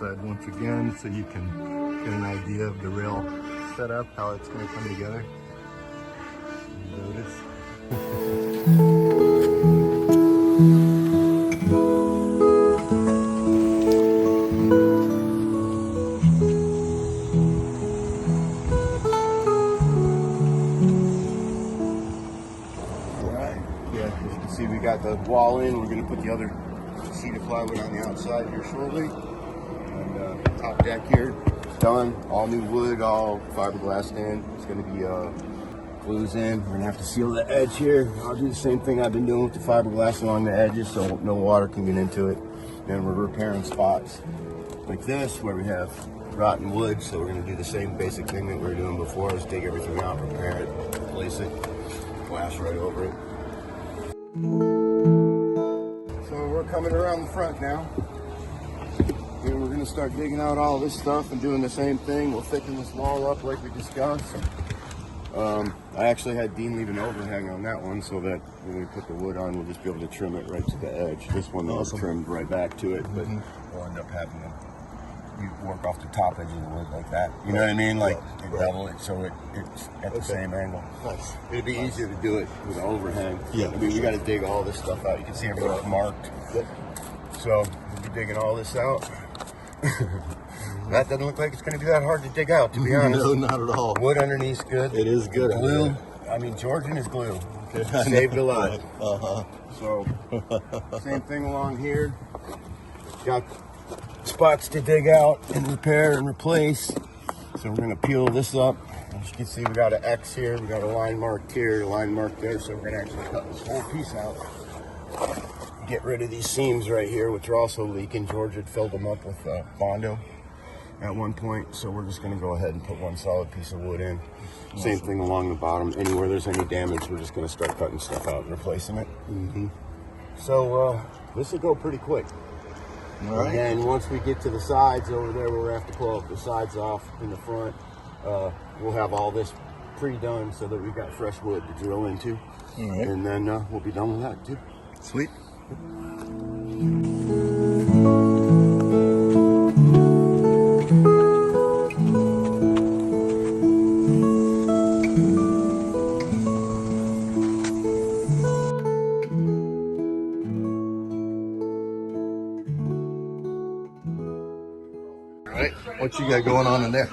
side once again so you can get an idea of the rail setup, how it's going to come together. Notice. See, we got the wall in. We're going to put the other sheet of plywood on the outside here shortly. And top deck here, done. All new wood, all fiberglass in. It's going to be glues in. We're going to have to seal the edge here. I'll do the same thing I've been doing with the fiberglass along the edges so no water can get into it. And we're repairing spots like this where we have rotten wood. So we're going to do the same basic thing that we were doing before, is dig everything out, repair it, replace it, glass right over it. So we're coming around the front now, and we're going to start digging out all this stuff and doing the same thing. We'll thicken this wall up like we discussed. I actually had Dean leave an overhang on that one so that when we put the wood on, we'll just be able to trim it right to the edge. This one was trimmed right back to it, but we'll end up having to work off the top edge of the wood like that. You know what I mean? Like double it so it's at the same angle. Nice. It'd be easier to do it with an overhang. Yeah. I mean, we got to dig all this stuff out. You can see everything's marked. Yep. So we'll be digging all this out. That doesn't look like it's going to be that hard to dig out, to be honest. No, not at all. Wood underneath's good. It is good. Glue. I mean, Georgian is glue. Saved a lot. So same thing along here. Got spots to dig out and repair and replace. So we're going to peel this up. As you can see, we got an X here, we got a line marked here, a line marked there. So we're going to actually cut this whole piece out. Get rid of these seams right here, which are also leaking. George had filled them up with Bondo at one point. So we're just going to go ahead and put one solid piece of wood in. Same thing along the bottom. Anywhere there's any damage, we're just going to start cutting stuff out and replacing it. So this will go pretty quick. All right. And then once we get to the sides over there, we'll have to pull the sides off in the front. We'll have all this pre-done so that we've got fresh wood to drill into. All right. And then we'll be done with that too. Sweet. What you got going on in there?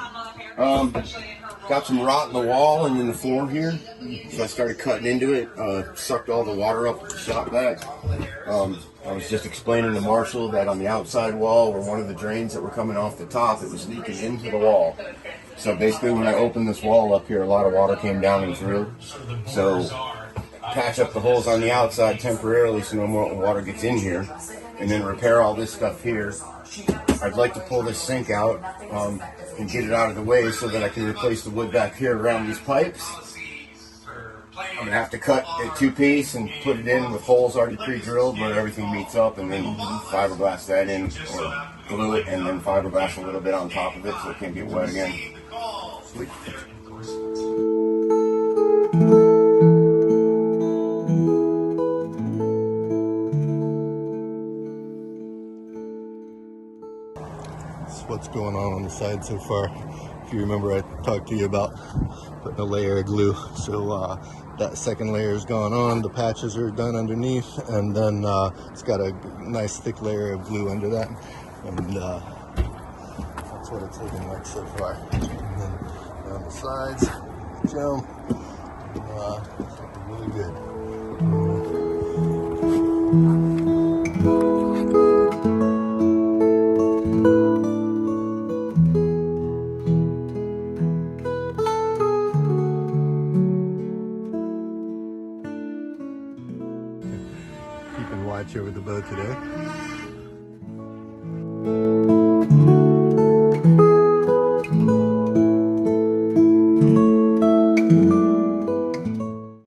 Got some rot in the wall and in the floor here, so I started cutting into it. Sucked all the water up with the shop vac. I was just explaining to Marshall that on the outside wall, where one of the drains that were coming off the top, it was leaking into the wall. So basically, when I opened this wall up here, a lot of water came down and through. So patch up the holes on the outside temporarily so no more water gets in here, and then repair all this stuff here. I'd like to pull this sink out and get it out of the way so that I can replace the wood back here around these pipes. I'm going to have to cut it two-piece and put it in with holes already pre-drilled where everything meets up, and then fiberglass that in, or glue it and then fiberglass a little bit on top of it so it can't get wet again. Sweet. What's going on the side so far. If you remember, I talked to you about putting a layer of glue. So that second layer is gone on, the patches are done underneath, and then it's got a nice thick layer of glue under that, and that's what it's looking like so far. And then on the sides, jump, really good. Keeping watch over the boat today.